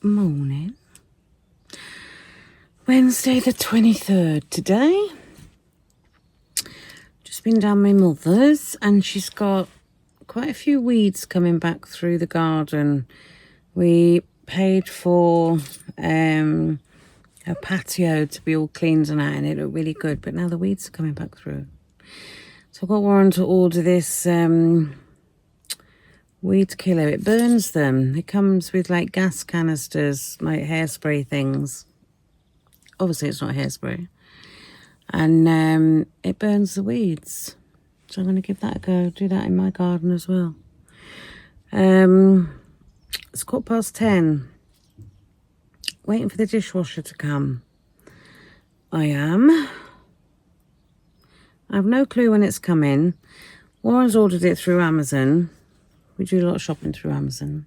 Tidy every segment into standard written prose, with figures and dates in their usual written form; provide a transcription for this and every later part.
Morning. Wednesday the 23rd today. Just been down my mother's and she's got quite a few weeds coming back through the garden. We paid for her patio to be all cleaned and out and it looked really good, but now the weeds are coming back through. So I got Warren to order this weed killer. It burns them. It comes with like gas canisters, like hairspray things. Obviously it's not hairspray. And it burns the weeds. So I'm going to give that a go. Do that in my garden as well. It's 10:15. Waiting for the dishwasher to come. I am. I have no clue when it's coming. Warren's ordered it through Amazon. We do a lot of shopping through Amazon.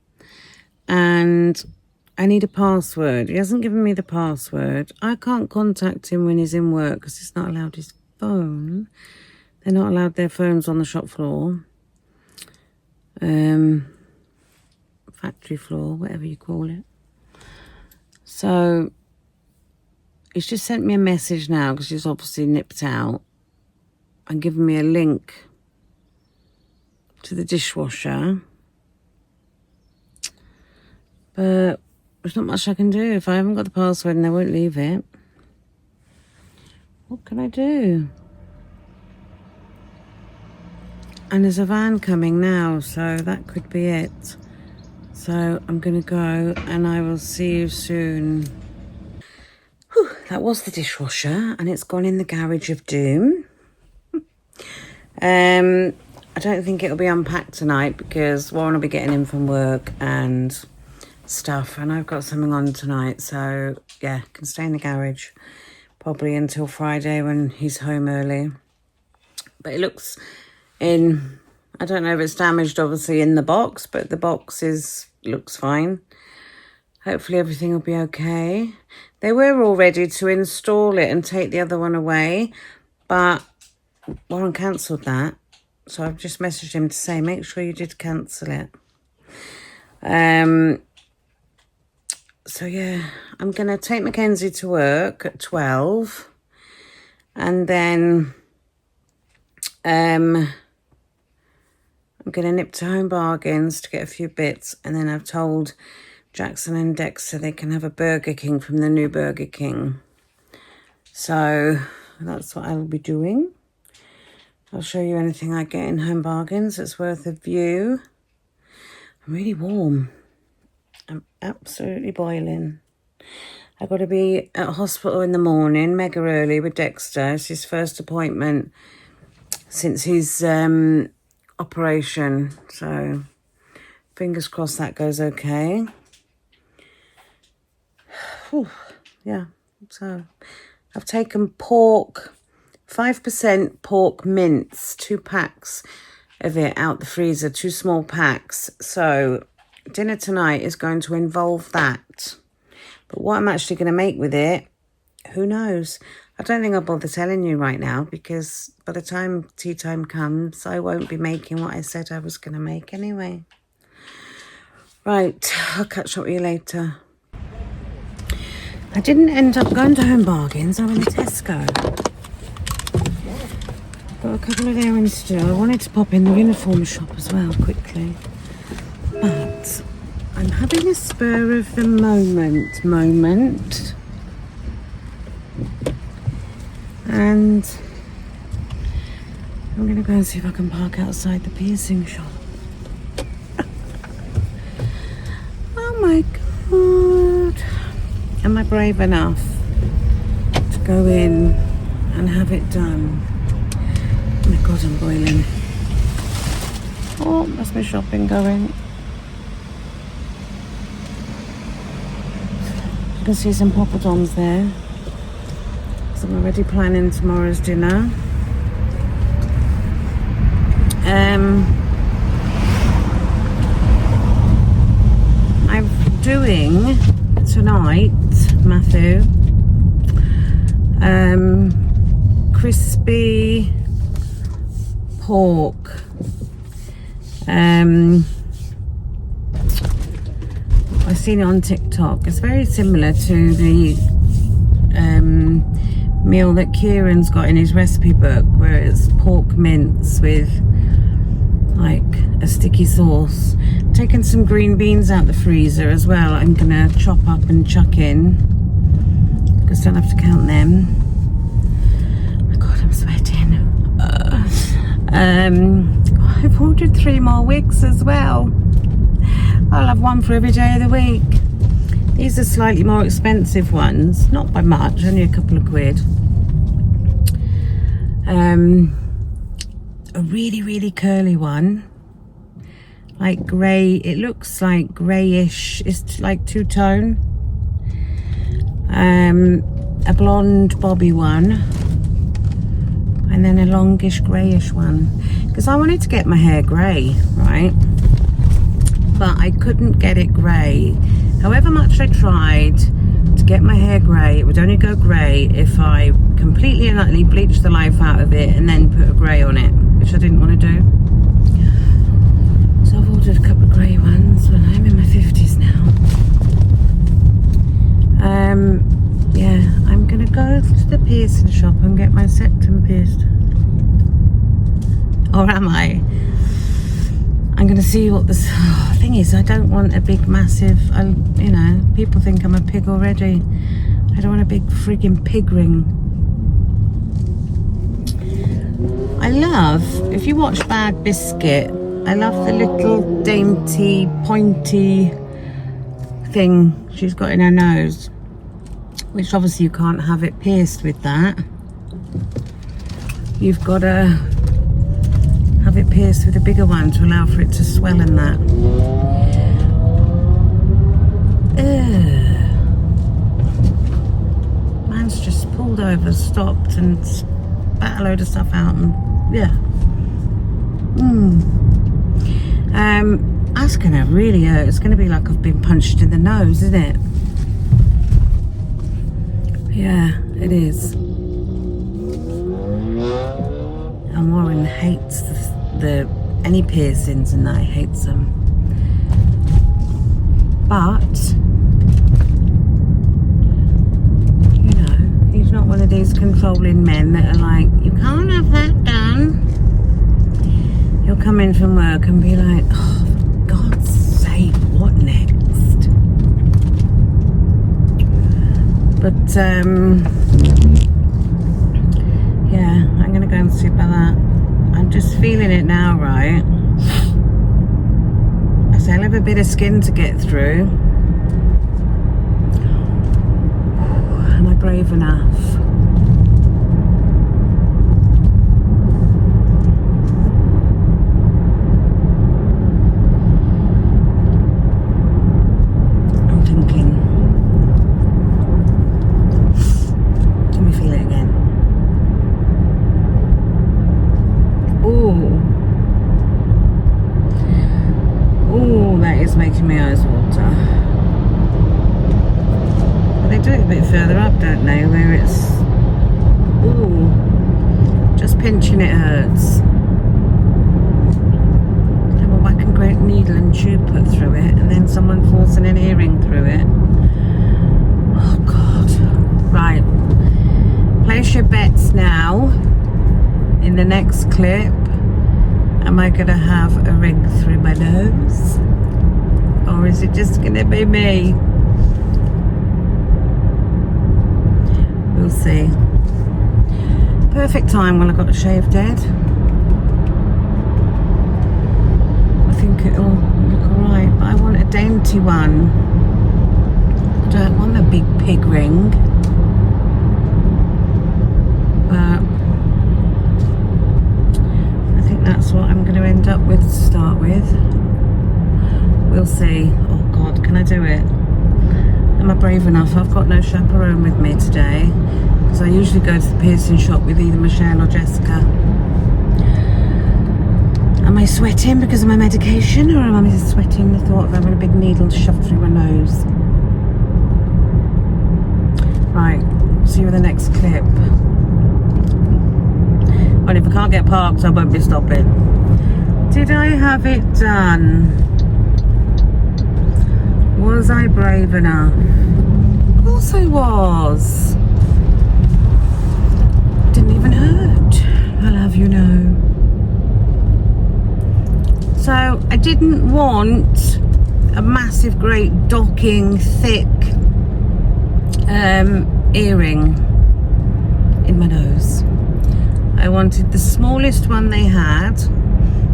And I need a password. He hasn't given me the password. I can't contact him when he's in work because he's not allowed his phone. They're not allowed their phones on the shop floor. Factory floor, whatever you call it. So he's just sent me a message now because he's obviously nipped out and given me a link to the dishwasher. But there's not much I can do. If I haven't got the password and they won't leave it, what can I do? And there's a van coming now, so that could be it. So I'm going to go and I will see you soon. Whew, that was the dishwasher and it's gone in the garage of doom. I don't think it'll be unpacked tonight because Warren will be getting in from work and stuff, and I've got something on tonight, so yeah, can stay in the garage probably until Friday when he's home early. But it looks in, I don't know if it's damaged obviously in the box, but the box looks fine. Hopefully everything will be okay. They were all ready to install it and take the other one away, but Warren cancelled that. So I've just messaged him to say, make sure you did cancel it. So yeah, I'm going to take Mackenzie to work at 12. And then I'm going to nip to Home Bargains to get a few bits. And then I've told Jackson and Dexter they can have a Burger King from the new Burger King. So that's what I'll be doing. I'll show you anything I get in Home Bargains. It's worth a view. I'm really warm. I'm absolutely boiling. I've got to be at hospital in the morning, mega early with Dexter. It's his first appointment since his operation. So fingers crossed that goes okay. Whew, yeah, so I've taken pork, 5% pork mince, 2 packs of it out the freezer, 2 small packs. So dinner tonight is going to involve that. But what I'm actually going to make with it, who knows? I don't think I'll bother telling you right now because by the time tea time comes, I won't be making what I said I was going to make anyway. Right, I'll catch up with you later. I didn't end up going to Home Bargains. I went to Tesco. Got a couple of errands to do. I wanted to pop in the uniform shop as well quickly. But I'm having a spur of the moment. And I'm going to go and see if I can park outside the piercing shop. Oh my God. Am I brave enough to go in and have it done? Oh my God, I'm boiling. Oh, that's my shopping going. You can see some poppadoms there. So I'm already planning tomorrow's dinner. I'm doing tonight, Matthew, crispy pork, I seen it on TikTok. It's very similar to the meal that Kieran's got in his recipe book, where it's pork mince with like a sticky sauce. Taken some green beans out the freezer as well. I'm gonna chop up and chuck in because I don't have to count them. Oh my god, I'm sweating. I've ordered 3 more wigs as well. I'll have one for every day of the week. These are slightly more expensive ones, not by much, only a couple of quid. A really curly one, like grey. It looks like greyish. It's like two-tone. A blonde bobby one, and then a longish greyish one. Because I wanted to get my hair grey, right? But I couldn't get it grey. However much I tried to get my hair grey, it would only go grey if I completely and utterly bleached the life out of it and then put a grey on it, which I didn't want to do. So I've ordered a couple of grey ones, but I'm in my 50s now. Yeah, I'm gonna go to the piercing shop and get my septum pierced. Or am I? I'm going to see what this thing is. I don't want a big massive, you know, people think I'm a pig already. I don't want a big frigging pig ring. I love, if you watch Bad Biscuit, I love the little dainty, pointy thing she's got in her nose, which obviously you can't have it pierced with that. You've got to have it pierced with a bigger one to allow for it to swell and that. Man's just pulled over, stopped and spat a load of stuff out and yeah. That's gonna really hurt. It's gonna be like I've been punched in the nose, isn't it? Yeah, it is. And Warren hates the any piercings and that. He hates them. But you know, he's not one of these controlling men that are like, you can't have that done. He'll come in from work and be like, oh, for God's sake, what next? But yeah, I'm gonna go and see about that. I'm just feeling it now, right? I still have a bit of skin to get through. Am I brave enough? I'm thinking. Let me feel it again. Oh, that is making my eyes water. But they do it a bit further up, don't they? Where it's, just pinching it hurts. Have a whack and great needle and tube put through it, and then someone forcing an earring through it. Oh God! Right, place your bets now. In the next clip, am I gonna have a ring through my nose? Or is it just gonna be me? We'll see. Perfect time when I got shaved head. I think it'll look alright, but I want a dainty one. I don't want a big pig ring. But that's what I'm going to end up with to start with. We'll see. Oh God, can I do it? Am I brave enough? I've got no chaperone with me today because I usually go to the piercing shop with either Michelle or Jessica. Am I sweating because of my medication, or am I just sweating the thought of having a big needle shoved through my nose? Right, see you in the next clip. And if I can't get parked, I won't be stopping. Did I have it done? Was I brave enough? Of course I was. Didn't even hurt, I'll have you know. So I didn't want a massive, great, docking, thick earring in my nose. I wanted the smallest one they had.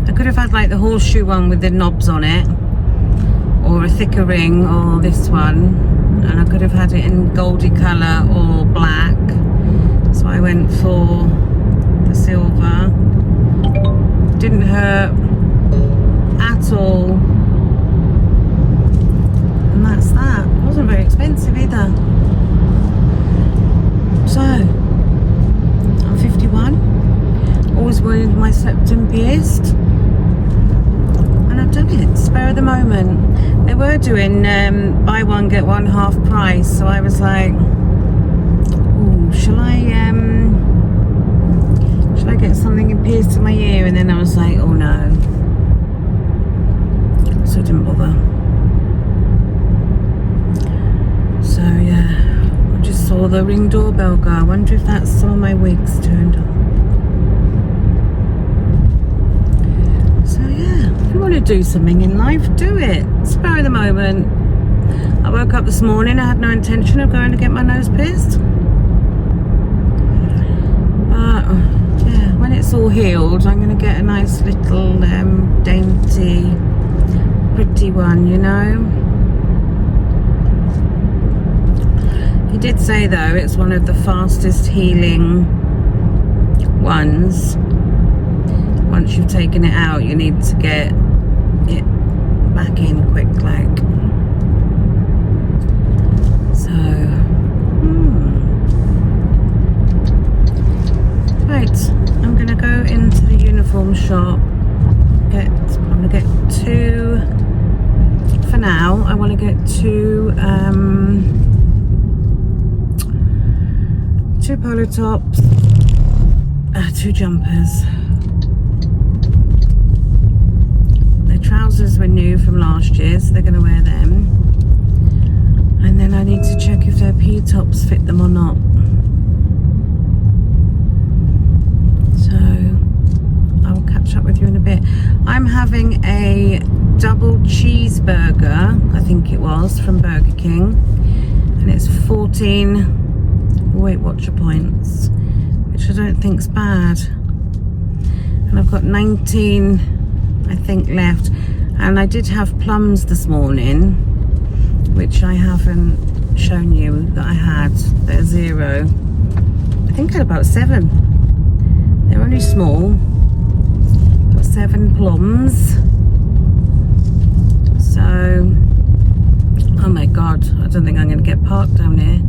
I could have had like the horseshoe one with the knobs on it, or a thicker ring, or this one, and I could have had it in goldy colour or black. So I went for the silver. Didn't hurt at all, and that's that. It wasn't very expensive either. So I'm 51, always wanted my septum pierced, and I've done it. Spare of the moment. They were doing buy one get one half price, so I was like, ooh, shall I get something pierced in my ear? And then I was like, oh no, so I didn't bother. So yeah, I just saw the Ring doorbell go. I wonder if that's some of my wigs turned up. So yeah, if you want to do something in life, do it. Spur of the moment. I woke up this morning, I had no intention of going to get my nose pierced. But yeah, when it's all healed, I'm going to get a nice little dainty, pretty one, you know. He did say though it's one of the fastest healing ones. Once you've taken it out, you need to get it back in quick, like. So, right, I'm gonna go into the uniform shop. I'm gonna get two. For now, I want to get two polo tops, two jumpers. The trousers were new from last year, so they're going to wear them. And then I need to check if their PE tops fit them or not. So I will catch up with you in a bit. I'm having a double cheeseburger, I think it was, from Burger King, and it's 14 Weight Watcher points, which I don't think's bad. And I've got 19, I think, left. And I did have plums this morning, which I haven't shown you that I had. They're 0. I think I had about 7. They're only small. Got 7 plums. So, oh my god, I don't think I'm going to get parked down here.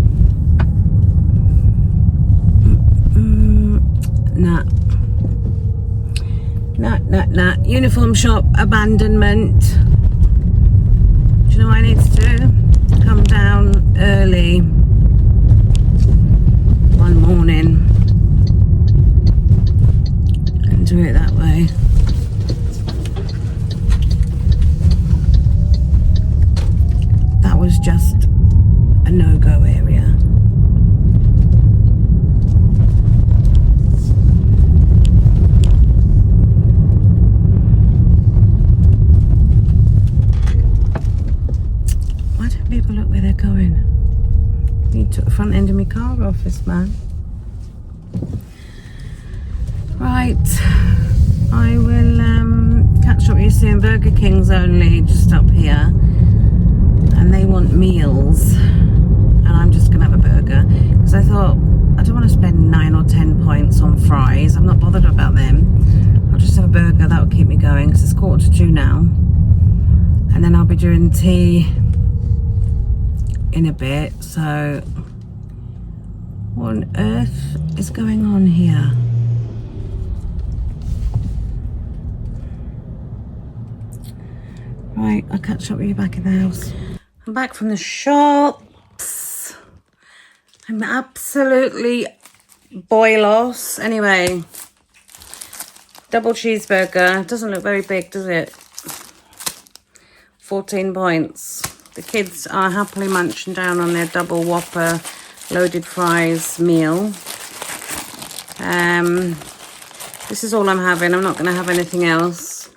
Nah. Uniform shop abandonment. Do you know what I need to do? Come down early one morning and do it that way. That was just a no-go area. People look where they're going. You took the front end of my car off, this man. Right, I will catch up with you soon. Burger King's only just up here, and they want meals, and I'm just gonna have a burger because I thought I don't want to spend 9 or 10 points on fries. I'm not bothered about them. I'll just have a burger. That'll keep me going because it's 1:45 now, and then I'll be doing tea in a bit. So what on earth is going on here? Right, I'll catch up with you back in the house. I'm back from the shops. I'm absolutely boilos. Anyway, double cheeseburger. Doesn't look very big, does it? 14 points. The kids are happily munching down on their double Whopper loaded fries meal. This is all I'm having. I'm not going to have anything else.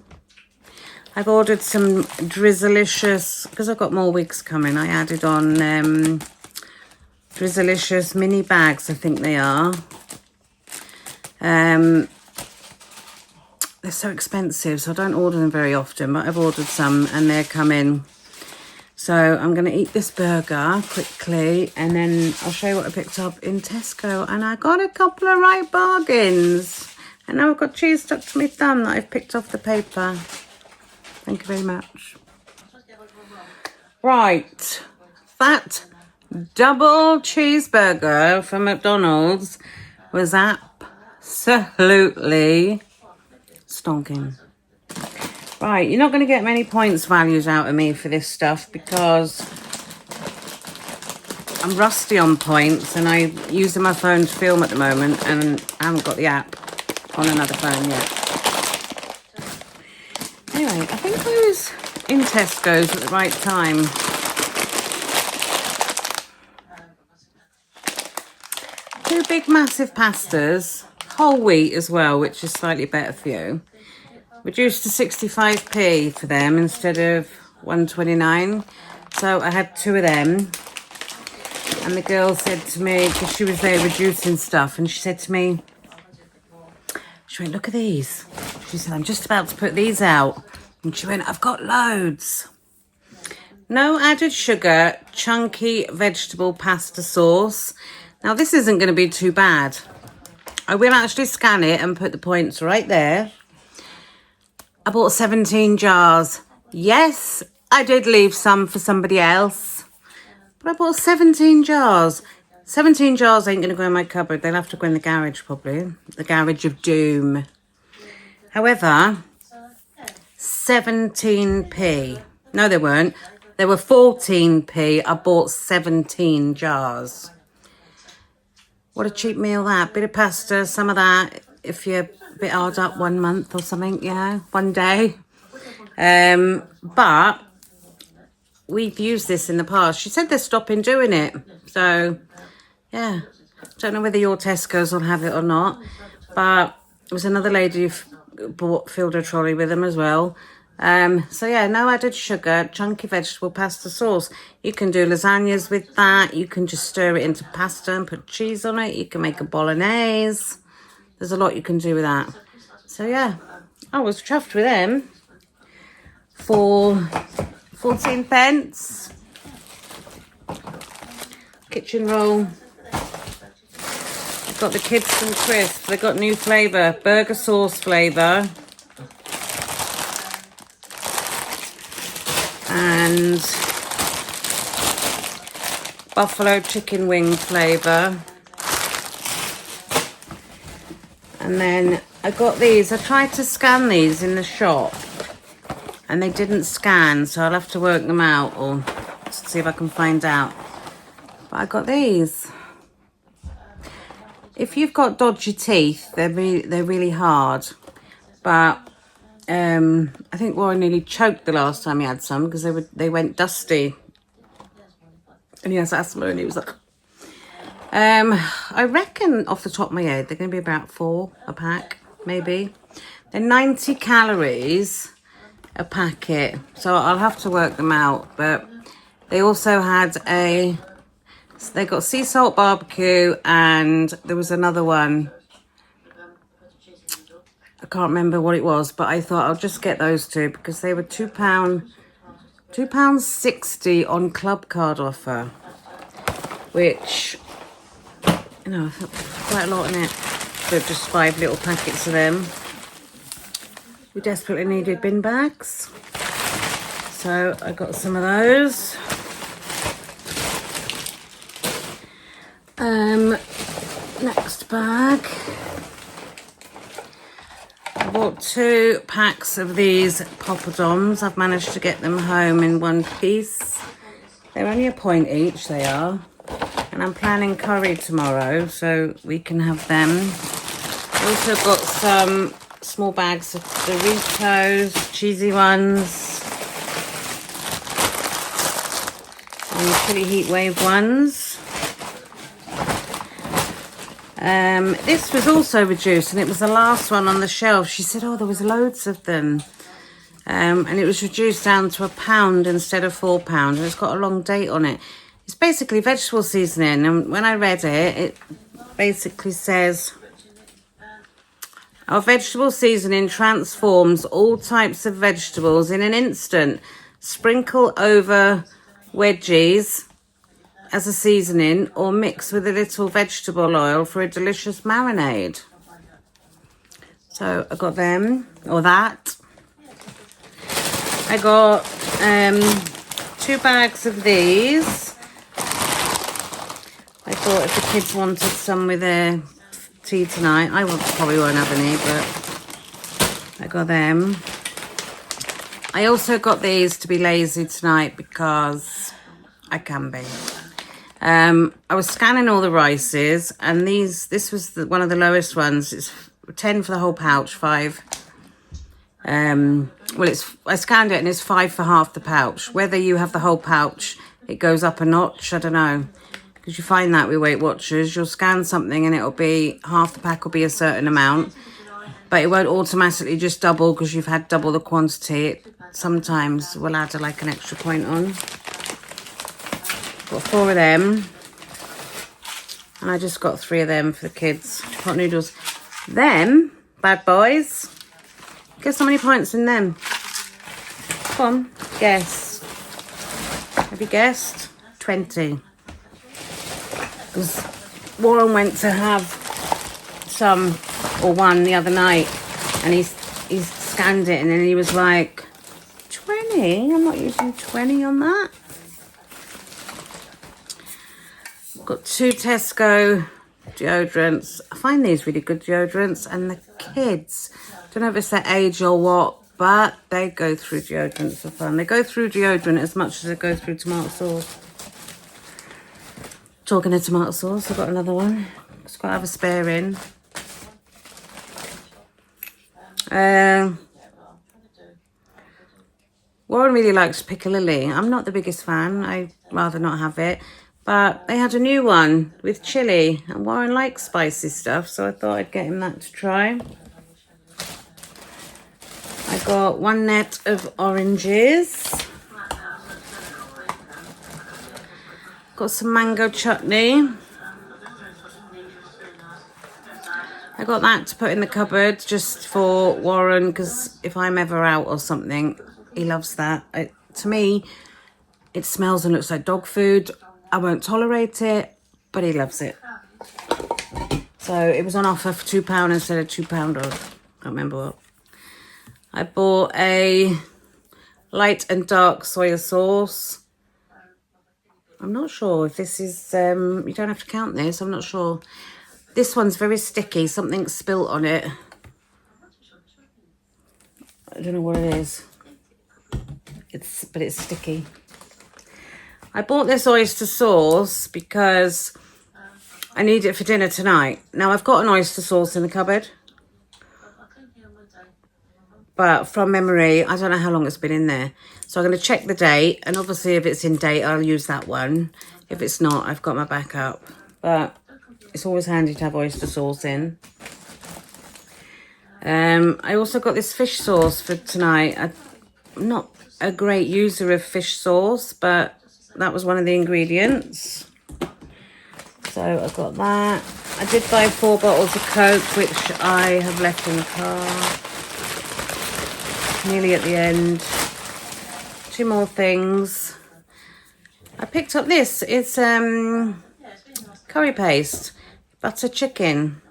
I've ordered some Drizzlicious, because I've got more wigs coming. I added on Drizzlicious mini bags, I think they are. They're so expensive, so I don't order them very often, but I've ordered some and they're coming. So I'm going to eat this burger quickly and then I'll show you what I picked up in Tesco. And I got a couple of right bargains. And now I've got cheese stuck to my thumb that I've picked off the paper. Thank you very much. Right. That double cheeseburger from McDonald's was absolutely stonking. Right, you're not going to get many points values out of me for this stuff because I'm rusty on points and I'm using my phone to film at the moment and I haven't got the app on another phone yet. Anyway, I think I was in Tesco's at the right time. 2 big massive pastas, whole wheat as well, which is slightly better for you. Reduced to 65p for them instead of 129. So I had 2 of them. And the girl said to me, because she was there reducing stuff, and she said to me, she went, look at these. She said, I'm just about to put these out. And she went, I've got loads. No added sugar, chunky vegetable pasta sauce. Now this isn't going to be too bad. I will actually scan it and put the points right there. I bought 17 jars. Yes, I did leave some for somebody else. But I bought 17 jars. 17 jars ain't going to go in my cupboard. They'll have to go in the garage probably. The garage of doom. However, 17p. No, they weren't. They were 14p. I bought 17 jars. What a cheap meal that. Bit of pasta, some of that. If you're a bit hard up 1 month or something, yeah, 1 day. But we've used this in the past. She said they're stopping doing it. So, yeah. Don't know whether your Tesco's will have it or not. But there was another lady who filled her trolley with them as well. So, yeah, no added sugar, chunky vegetable pasta sauce. You can do lasagnas with that. You can just stir it into pasta and put cheese on it. You can make a bolognese. There's a lot you can do with that. So, yeah, I was chuffed with them for 14 pence. Kitchen roll. I've got the kids some crisps. They've got new flavour, burger sauce flavour. And buffalo chicken wing flavour. And then I got these. I tried to scan these in the shop and they didn't scan, so I'll have to work them out or see if I can find out. But I got these. If you've got dodgy teeth, they're really hard. But I think Warren nearly choked the last time he had some because they went dusty. And he has asthma and he was like... I reckon off the top of my head, they're going to be about 4 a pack, maybe. They're 90 calories a packet, so I'll have to work them out. But they also had they got sea salt barbecue and there was another one. I can't remember what it was, but I thought I'll just get those 2 because they were £2.60 on club card offer, which... You know, quite a lot in it. So just 5 little packets of them. We desperately needed bin bags. So I got some of those. Next bag. I bought 2 packs of these poppadoms. I've managed to get them home in 1 piece. They're only a point each, they are. And I'm planning curry tomorrow, so we can have them. I also got some small bags of Doritos, cheesy ones. And the chili heat wave ones. This was also reduced, and it was the last one on the shelf. She said, oh, there was loads of them. And it was reduced down to £1 instead of £4, and it's got a long date on it. It's basically vegetable seasoning, and when I read it, it basically says, our vegetable seasoning transforms all types of vegetables in an instant. Sprinkle over wedgies as a seasoning, or mix with a little vegetable oil for a delicious marinade. So I got them, or that. I got 2 bags of these. I thought if the kids wanted some with their tea tonight, I probably won't have any, but I got them. I also got these to be lazy tonight because I can be. I was scanning all the rices, and this was one of the lowest ones. It's 10 for the whole pouch, 5. Well, I scanned it and it's 5 for half the pouch. Whether you have the whole pouch, it goes up a notch, I don't know. Because you find that with Weight Watchers, you'll scan something and it'll be, half the pack will be a certain amount. But it won't automatically just double because you've had double the quantity. It sometimes will add like an extra point on. Got 4 of them. And I just got 3 of them for the kids. Pot noodles. Them, bad boys. Guess how many pints in them? Come on, guess. Have you guessed? 20. Because Warren went to have some, or one, the other night, and he's scanned it, and then he was like, 20? I'm not using 20 on that. Got 2 Tesco deodorants. I find these really good deodorants, and the kids, don't know if it's their age or what, but they go through deodorant for fun. They go through deodorant as much as they go through tomato sauce. Talking of tomato sauce, I've got another one. Just got to have a spare in. Warren really likes piccalilli. I'm not the biggest fan. I'd rather not have it. But they had a new one with chili, and Warren likes spicy stuff, so I thought I'd get him that to try. I got 1 net of oranges. Got some mango chutney. I got that to put in the cupboard just for Warren, because if I'm ever out or something, he loves that. To me, it smells and looks like dog food. I won't tolerate it, but he loves it. So it was on offer for £2 instead of £2 off. I can't remember what. I bought a light and dark soya sauce. I'm not sure if this is, you don't have to count this, I'm not sure. This one's very sticky, something spilt on it. I don't know what it is. But it's sticky. I bought this oyster sauce because I need it for dinner tonight. Now, I've got an oyster sauce in the cupboard. But from memory, I don't know how long it's been in there. So I'm going to check the date. And obviously, if it's in date, I'll use that one. If it's not, I've got my backup. But it's always handy to have oyster sauce in. I also got this fish sauce for tonight. I'm not a great user of fish sauce, but that was one of the ingredients. So I got that. I did buy 4 bottles of Coke, which I have left in the car. Nearly at the end. 2 more things. I picked up this. It's curry paste, butter chicken.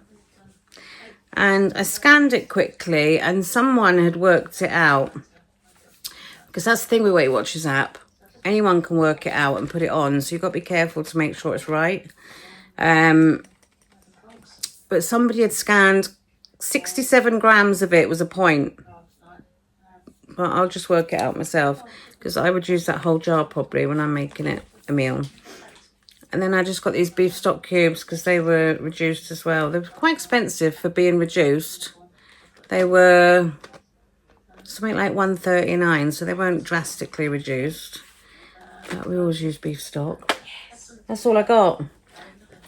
And I scanned it quickly, and someone had worked it out. Because that's the thing with Weight Watchers app. Anyone can work it out and put it on, so you've got to be careful to make sure it's right. But somebody had scanned 67 grams of it was a point. But I'll just work it out myself, because I would use that whole jar probably when I'm making it a meal. And then I just got these beef stock cubes because they were reduced as well. They were quite expensive for being reduced. They were something like $1.39, so they weren't drastically reduced. But we always use beef stock. That's all I got.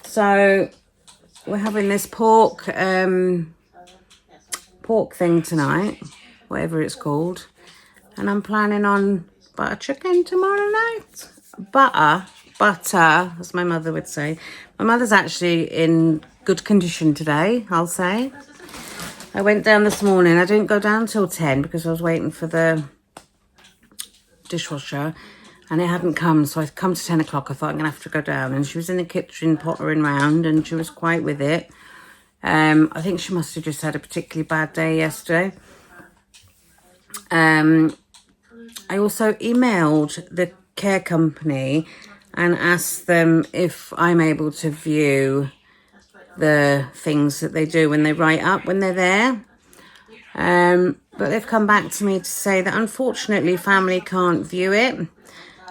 So we're having this pork thing tonight, whatever it's called. And I'm planning on butter chicken tomorrow night. Butter, as my mother would say. My mother's actually in good condition today, I'll say. I went down this morning. I didn't go down till 10 because I was waiting for the dishwasher and it hadn't come. So I'd come to 10 o'clock. I thought I'm going to have to go down. And she was in the kitchen pottering round and she was quite with it. I think she must have just had a particularly bad day yesterday. I also emailed the care company and asked them if I'm able to view the things that they do when they write up when they're there. But they've come back to me to say that unfortunately family can't view it.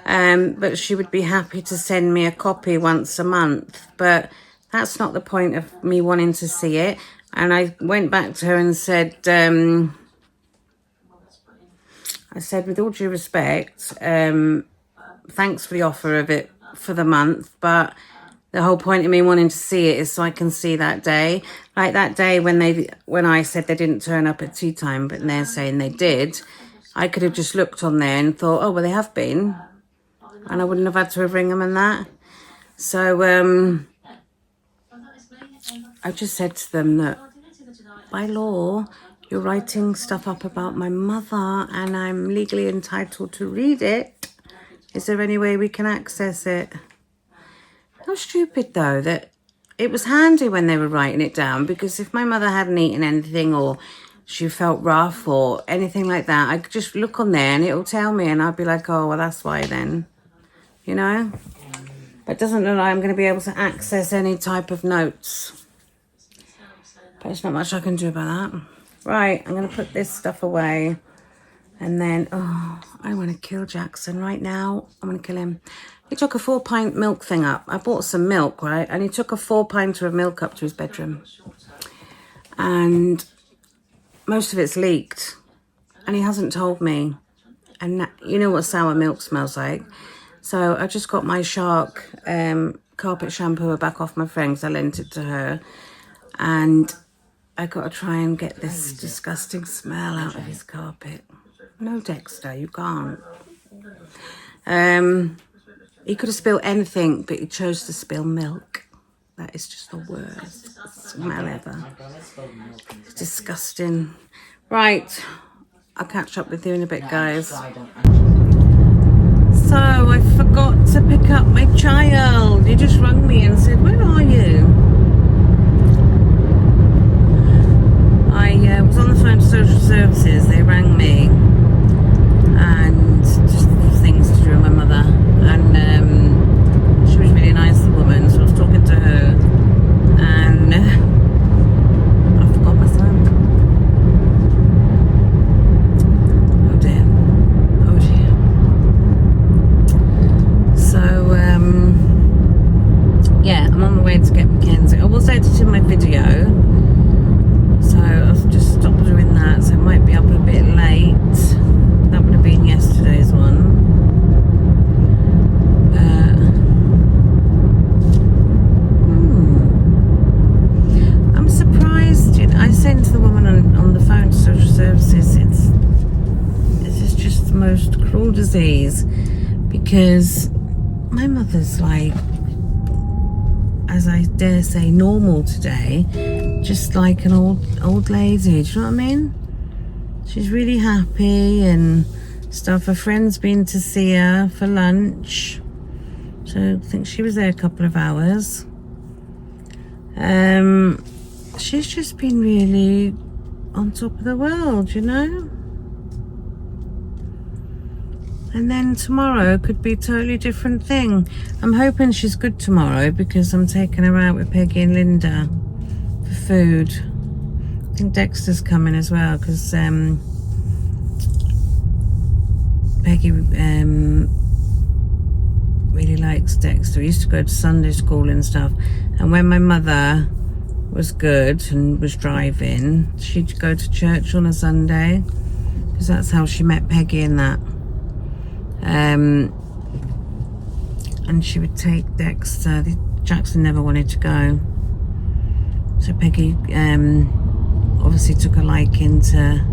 But she would be happy to send me a copy once a month. But that's not the point of me wanting to see it. And I went back to her and said, with all due respect, thanks for the offer of it for the month, but the whole point of me wanting to see it is so I can see that day. Like that day when I said they didn't turn up at tea time, but they're saying they did, I could have just looked on there and thought, oh, well, they have been. And I wouldn't have had to have ring them and that. So I just said to them that by law, you're writing stuff up about my mother and I'm legally entitled to read it. Is there any way we can access it? How stupid, though, that it was handy when they were writing it down, because if my mother hadn't eaten anything or she felt rough or anything like that, I could just look on there and it'll tell me and I'd be like, oh, well, that's why then, you know? But it doesn't look like I'm going to be able to access any type of notes. But there's not much I can do about that. Right, I'm going to put this stuff away. And then, oh, I want to kill Jackson right now. I'm going to kill him. He took a 4-pint milk thing up. I bought some milk, right? And he took a 4-pinter of milk up to his bedroom. And most of it's leaked. And he hasn't told me. And that, you know what sour milk smells like. So I just got my Shark carpet shampoo back off my friend because I lent it to her. And I got to try and get this disgusting smell out of his carpet. No, Dexter, you can't. He could have spilled anything, but he chose to spill milk. That is just the worst smell ever. It's disgusting. Right, I'll catch up with you in a bit, guys. So I forgot to pick up my child. He just rang me and said, where are you? I was on the phone to social services. They rang me. And just things to do with my mother, and she was really nice, the woman, so I was talking to her and I forgot my son. Oh dear. So yeah, I'm on my way to get Mackenzie. I was editing my video, so I've just stopped doing that, so I might be up a bit late. That would have been yesterday's one. I'm surprised. I sent the woman on the phone to social services. This is just the most cruel disease, because my mother's like, as I dare say, normal today, just like an old lady. Do you know what I mean? She's really happy and stuff. Her friend's been to see her for lunch. So I think she was there a couple of hours. She's just been really on top of the world, you know? And then tomorrow could be a totally different thing. I'm hoping she's good tomorrow because I'm taking her out with Peggy and Linda for food. I think Dexter's coming as well because Peggy really likes Dexter. He used to go to Sunday school and stuff. And when my mother was good and was driving, she'd go to church on a Sunday because that's how she met Peggy and that. and she would take Dexter. Jackson never wanted to go, so Peggy obviously took a liking to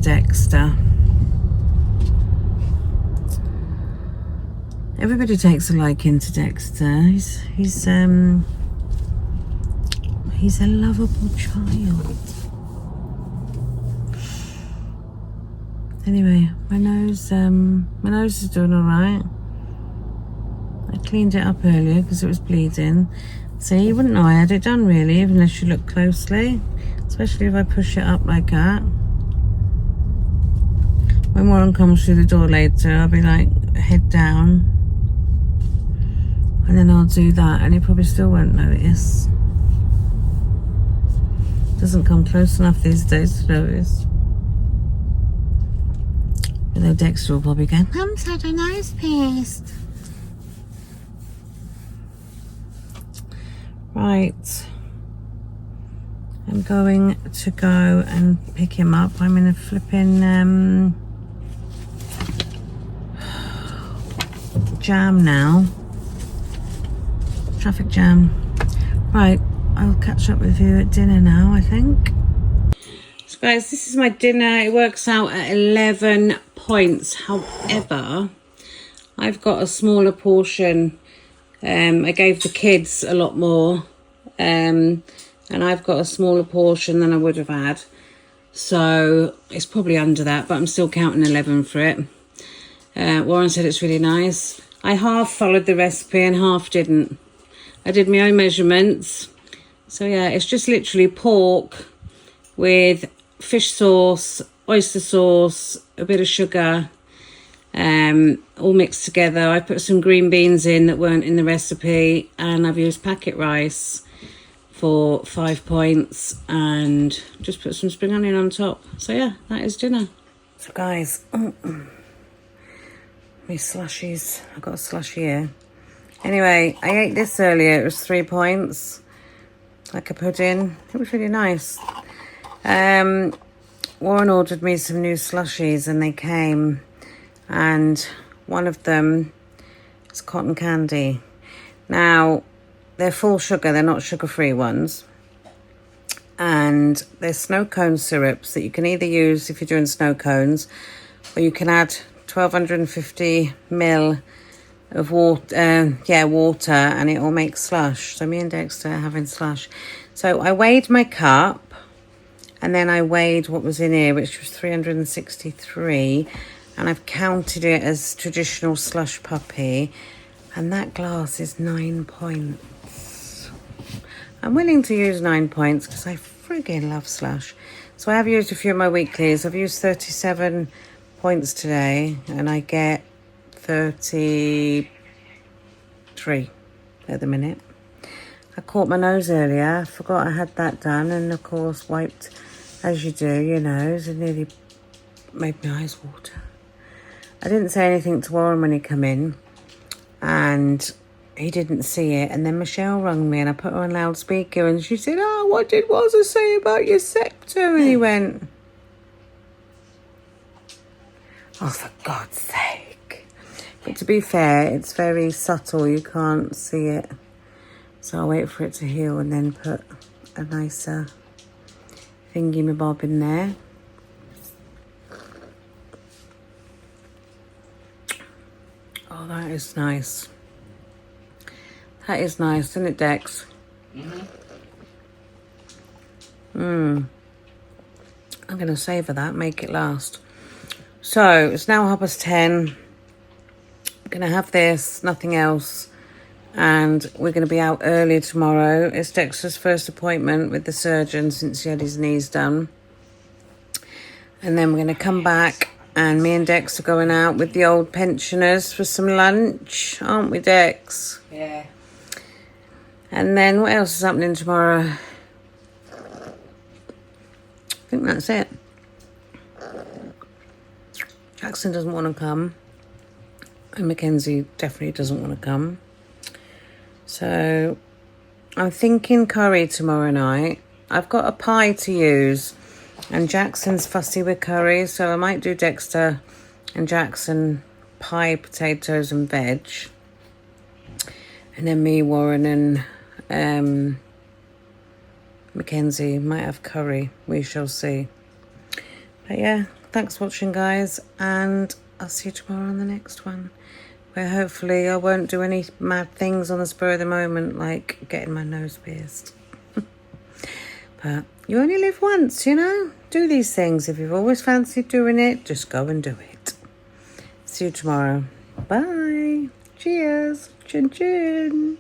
Dexter. Everybody takes a liking to Dexter. He's a lovable child. Anyway, my nose is doing all right. I cleaned it up earlier because it was bleeding. See, you wouldn't know I had it done really, unless you look closely, especially if I push it up like that. When Warren comes through the door later, I'll be like, head down, and then I'll do that, and he probably still won't notice. Doesn't come close enough these days to notice. Although Dexter will probably go, Mum's had a nose pierced. Right. I'm going to go and pick him up. I'm in a flipping jam now. Traffic jam. Right, I'll catch up with you at dinner now, I think. So guys, this is my dinner. It works out at 11 points. However, I've got a smaller portion. I gave the kids a lot more. And I've got a smaller portion than I would have had. So it's probably under that, but I'm still counting 11 for it. Warren said it's really nice. I half followed the recipe and half didn't. I did my own measurements. So yeah, it's just literally pork with fish sauce, oyster sauce, a bit of sugar, all mixed together. I put some green beans in that weren't in the recipe, and I've used packet rice for 5 points and just put some spring onion on top. So yeah, that is dinner. So guys, my slushies, I've got a slushie here. Anyway, I ate this earlier. It was 3 points, like a pudding. It was really nice. Warren ordered me some new slushies and they came, and one of them is cotton candy. Now, they're full sugar, they're not sugar-free ones. And they're snow cone syrups that you can either use if you're doing snow cones, or you can add 1250 ml of water, water, and it will make slush. So me and Dexter are having slush. So I weighed my cup, and then I weighed what was in here, which was 363, and I've counted it as traditional slush puppy, and that glass is 9 points. I'm willing to use 9 points because I friggin' love slush. So I have used a few of my weeklies. I've used 37 points today, and I get 33 at the minute. I caught my nose earlier. I forgot I had that done, and of course wiped, as you do, your nose, and nearly made my eyes water. I didn't say anything to Warren when he come in, and he didn't see it. And then Michelle rang me, and I put her on loudspeaker, and she said, "Oh, what did Wazza say about your septum?" And he went, "Oh, for God's sake." But to be fair, it's very subtle. You can't see it. So I'll wait for it to heal and then put a nicer thingy-mabob in there. Oh, that is nice. That is nice, isn't it, Dex? I'm going to savour that, make it last. So, it's now 10:30. I'm going to have this, nothing else. And we're going to be out early tomorrow. It's Dexter's first appointment with the surgeon since he had his knees done. And then we're going to come back, and me and Dex are going out with the old pensioners for some lunch. Aren't we, Dex? Yeah. And then what else is happening tomorrow? I think that's it. Jackson doesn't want to come. And Mackenzie definitely doesn't want to come. So I'm thinking curry tomorrow night. I've got a pie to use, and Jackson's fussy with curry, so I might do Dexter and Jackson pie, potatoes and veg. And then me, Warren and Mackenzie might have curry. We shall see. But yeah, thanks for watching, guys. And I'll see you tomorrow on the next one. Where hopefully I won't do any mad things on the spur of the moment, like getting my nose pierced. But you only live once, you know? Do these things. If you've always fancied doing it, just go and do it. See you tomorrow. Bye. Cheers. Chin chin.